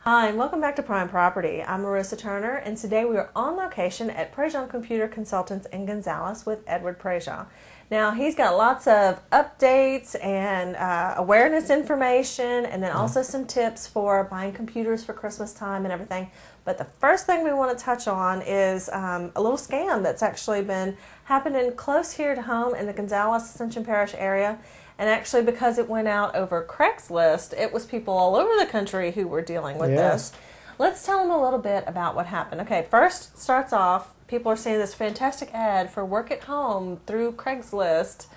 Hi, and welcome back to Prime Property. I'm Marissa Turner, and today we are on location at Prejean Computer Consultants in Gonzales with Edward Prejean. Now, he's got lots of updates and awareness information, and then also some tips for buying computers for Christmas time and everything. But the first thing we want to touch on is a little scam that's actually been happening close here to home in the Gonzales Ascension Parish area. And actually, because it went out over Craigslist, it was people all over the country who were dealing with this. Let's tell them a little bit about what happened. Okay, first starts off, people are seeing this fantastic ad for work at home through Craigslist,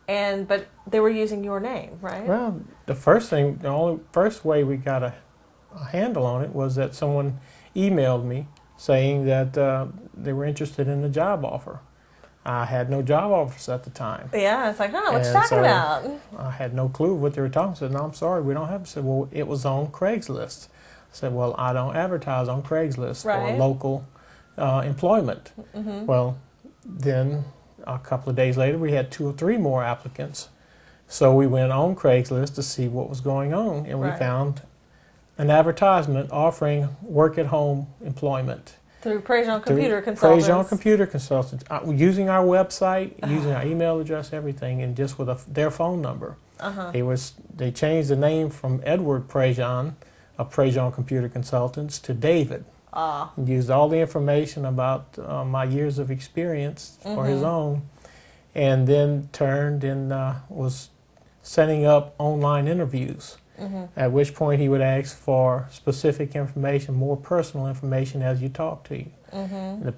but they were using your name, right? Well, the first way we got a handle on it was that someone emailed me saying that they were interested in a job offer. I had no job offers at the time. Yeah, it's like, what you talking about? I had no clue what they were talking about. I said, no, I'm sorry, we don't have it. I said, well, it was on Craigslist. I said, well, I don't advertise on Craigslist for local employment. Well, then a couple of days later, we had 2 or 3 more applicants. So we went on Craigslist to see what was going on, and we found an advertisement offering work-at-home employment. Through Prejean Computer Consultants. Prejean Computer Consultants, using our website, using our email address, everything, and just with their phone number. They changed the name from Edward Prejean of Prejean Computer Consultants to David. And used all the information about my years of experience for his own, and then turned and was setting up online interviews. At which point he would ask for specific information, more personal information as you talk to you.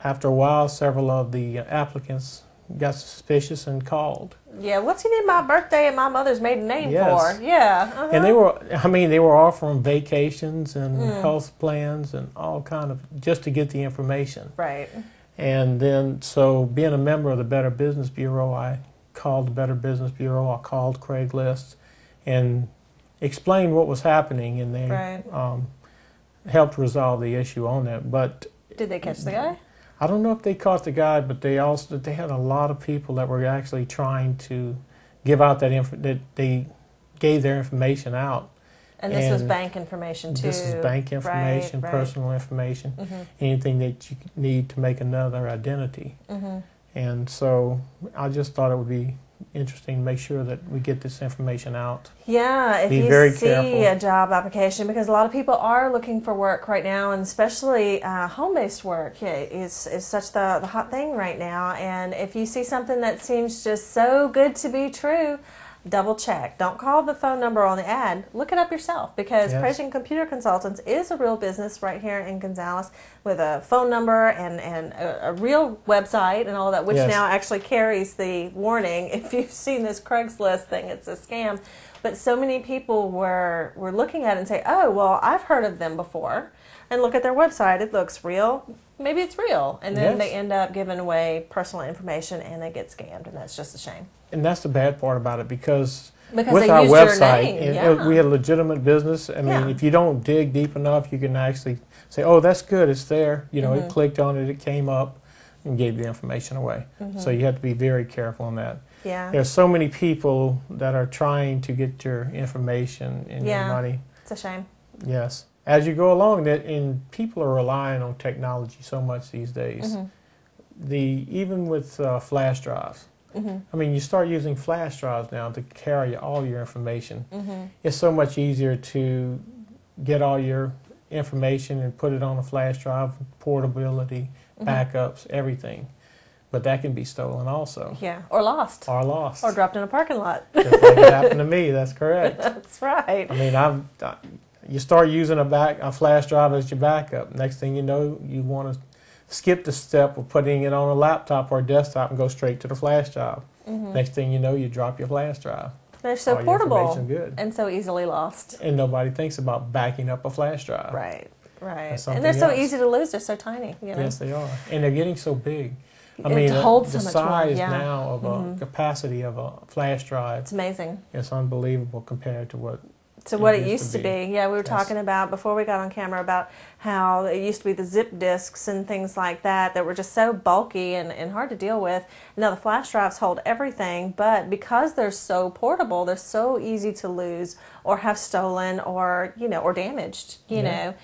After a while, several of the applicants got suspicious and called. Yeah, what's he need my birthday and my mother's maiden name for? Yeah. And they were offering vacations and health plans and all kind of, just to get the information. Right. And then, so being a member of the Better Business Bureau, I called the Better Business Bureau, I called Craigslist, and explained what was happening, and they helped resolve the issue on that. But did they catch the guy? I don't know if they caught the guy, but they had a lot of people that were actually trying to give out that they gave their information out. And this was bank information too. This is bank information, personal information, anything that you need to make another identity. And so I just thought it would be interesting to make sure that we get this information out. Yeah, if you see a job application, because a lot of people are looking for work right now, and especially home-based work is such the hot thing right now. And if you see something that seems just so good to be true, double check. Don't call the phone number on the ad. Look it up yourself, because Prejean Computer Consultants is a real business right here in Gonzales with a phone number and a real website and all that, which now actually carries the warning. If you've seen this Craigslist thing, it's a scam. But so many people were looking at it and say, oh, well, I've heard of them before. And look at their website. It looks real. Maybe it's real. And then they end up giving away personal information and they get scammed, and that's just a shame. And that's the bad part about it, because with our website, we had a legitimate business. I mean, if you don't dig deep enough, you can actually say, oh, that's good, it's there. You know, it clicked on it, it came up, and gave the information away. So you have to be very careful on that. There's so many people that are trying to get your information and your money. It's a shame. Yes. As you go along, and people are relying on technology so much these days. Even with flash drives. I mean, you start using flash drives now to carry all your information. It's so much easier to get all your information and put it on a flash drive, portability, backups, everything. But that can be stolen also. Yeah, or lost. Or lost. Or dropped in a parking lot. Just like it happened to me, that's correct. That's right. I mean, you start using a flash drive as your backup. Next thing you know, you want to skip the step of putting it on a laptop or a desktop and go straight to the flash drive. Next thing you know, you drop your flash drive. They're so portable and so easily lost. And nobody thinks about backing up a flash drive. Right. And they're so easy to lose. They're so tiny. You know? Yes, they are. And they're getting so big. I mean, the size now of a capacity of a flash drive. It's amazing. It's unbelievable compared to what to what it used to be. Yeah, we were talking about before we got on camera about how it used to be the zip disks and things like that were just so bulky and hard to deal with. Now the flash drives hold everything, but because they're so portable, they're so easy to lose or have stolen or or damaged. You know,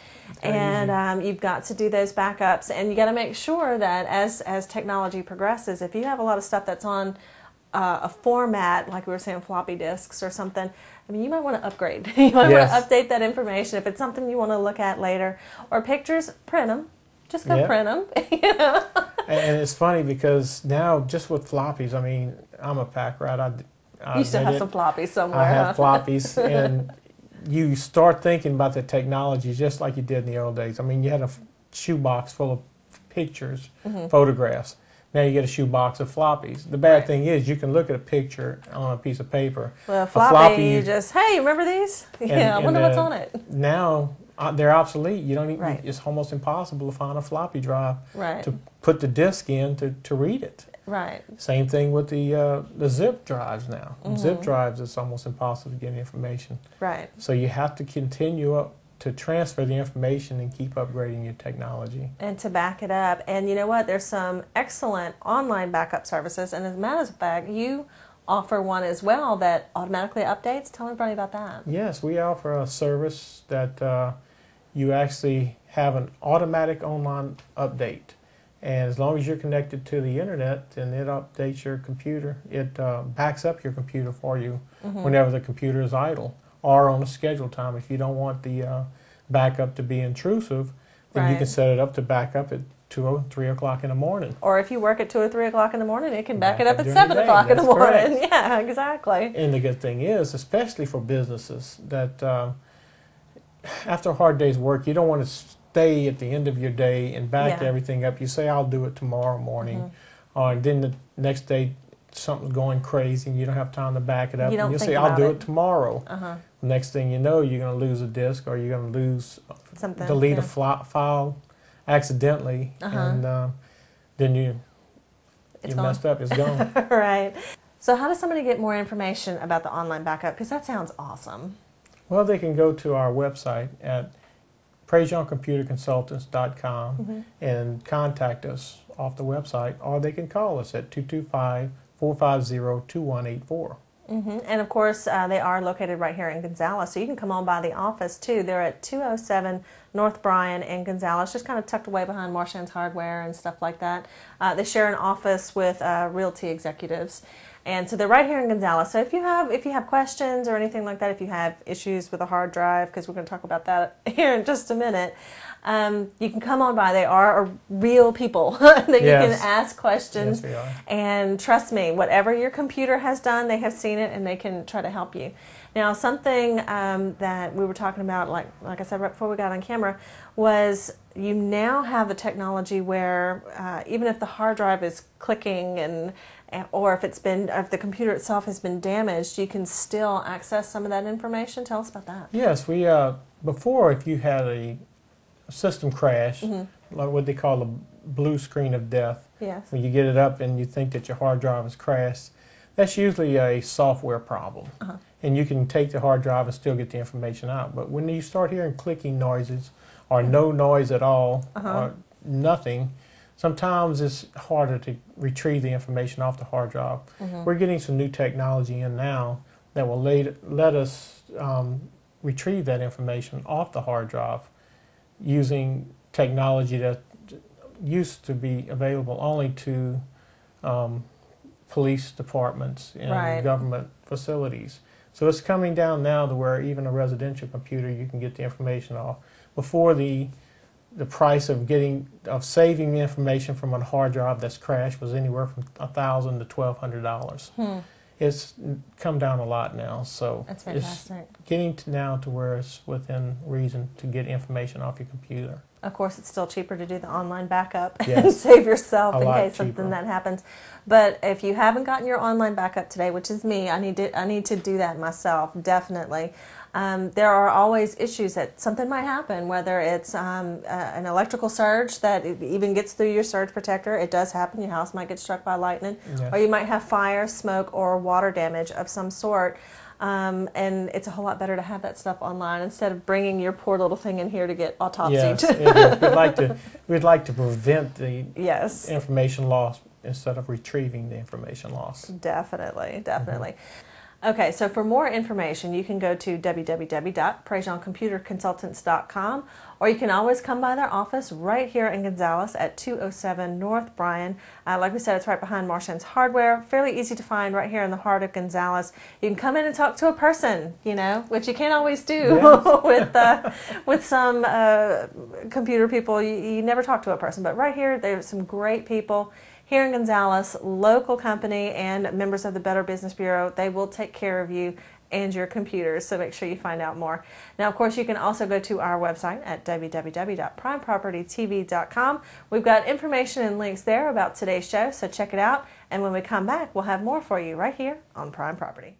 and you've got to do those backups, and you got to make sure that as technology progresses, if you have a lot of stuff that's on a format, like we were saying, floppy disks or something, I mean, you might want to upgrade. You might want to update that information. If it's something you want to look at later. Or pictures, print them. Just go print them. And it's funny because now, just with floppies, I mean, I'm a pack rat. You still have some floppies somewhere. I have floppies. And you start thinking about the technology just like you did in the old days. I mean, you had a shoebox full of pictures, photographs. Now you get a shoebox of floppies. The bad thing is you can look at a picture on a piece of paper. Well, floppy, you just, hey, remember these? I wonder what's on it. Now they're obsolete. You don't even. It's almost impossible to find a floppy drive to put the disk in to read it. Right. Same thing with the zip drives now. Zip drives, it's almost impossible to get information. Right. So you have to continue to transfer the information and keep upgrading your technology. And to back it up. And you know what? There's some excellent online backup services. And as a matter of fact, you offer one as well that automatically updates. Tell everybody about that. Yes, we offer a service that you actually have an automatic online update. And as long as you're connected to the internet, then it updates your computer. It backs up your computer for you whenever the computer is idle, or on a scheduled time. If you don't want the backup to be intrusive, then you can set it up to back up at 2 or 3 o'clock in the morning. Or if you work at 2 or 3 o'clock in the morning, it can back it up at 7 o'clock in the morning. Correct. Yeah, exactly. And the good thing is, especially for businesses, that after a hard day's work, you don't want to stay at the end of your day and back everything up. You say, I'll do it tomorrow morning. Or then the next day, something's going crazy and you don't have time to back it up. You don't and you think say, I'll do it tomorrow. The next thing you know, you're going to lose a disk, or you're going to lose something, delete a file accidentally, and then you messed up. It's gone. Right. So how does somebody get more information about the online backup? Because that sounds awesome. Well, they can go to our website at PrejeanComputerConsultants.com and contact us off the website, or they can call us at 225-450-2184. And of course, they are located right here in Gonzales, so you can come on by the office too. They're at 207 North Bryan in Gonzales, just kind of tucked away behind Marchand's Hardware and stuff like that. They share an office with realty executives, and so they're right here in Gonzales. So if you have questions or anything like that, if you have issues with a hard drive, because we're going to talk about that here in just a minute, you can come on by. They are real people that you can ask questions. Yes, we are. And trust me, whatever your computer has done, they have seen it and they can try to help you. Now, something that we were talking about, like I said right before we got on camera, was you now have the technology where even if the hard drive is clicking or if the computer itself has been damaged, you can still access some of that information. Tell us about that. Yes, we before, if you had a system crash, like what they call the blue screen of death, when you get it up and you think that your hard drive has crashed, that's usually a software problem. And you can take the hard drive and still get the information out. But when you start hearing clicking noises, or no noise at all, or nothing, sometimes it's harder to retrieve the information off the hard drive. We're getting some new technology in now that will let us retrieve that information off the hard drive using technology that used to be available only to police departments and government facilities. So it's coming down now to where even a residential computer you can get the information off. Before, the price of saving the information from a hard drive that's crashed was anywhere from $1,000 to $1,200. It's come down a lot now, so that's fantastic. It's getting now to where it's within reason to get information off your computer. Of course, it's still cheaper to do the online backup and save yourself in case something that happens. But if you haven't gotten your online backup today, which is me, I need to do that myself, definitely. There are always issues that something might happen, whether it's an electrical surge that even gets through your surge protector. It does happen. Your house might get struck by lightning, or you might have fire, smoke, or water damage of some sort. And it's a whole lot better to have that stuff online instead of bringing your poor little thing in here to get autopsied. Yes, it is. We'd like to prevent the information loss instead of retrieving the information loss. Definitely, definitely. Okay, so for more information, you can go to www.prejeancomputerconsultants.com, or you can always come by their office right here in Gonzales at 207 North Bryan. Like we said, it's right behind Marchand's Hardware. Fairly easy to find right here in the heart of Gonzales. You can come in and talk to a person, you know, which you can't always do with some computer people. You never talk to a person, but right here, there's some great people. Here in Gonzales, local company and members of the Better Business Bureau, they will take care of you and your computers, so make sure you find out more. Now, of course, you can also go to our website at www.primepropertytv.com. We've got information and links there about today's show, so check it out. And when we come back, we'll have more for you right here on Prime Property.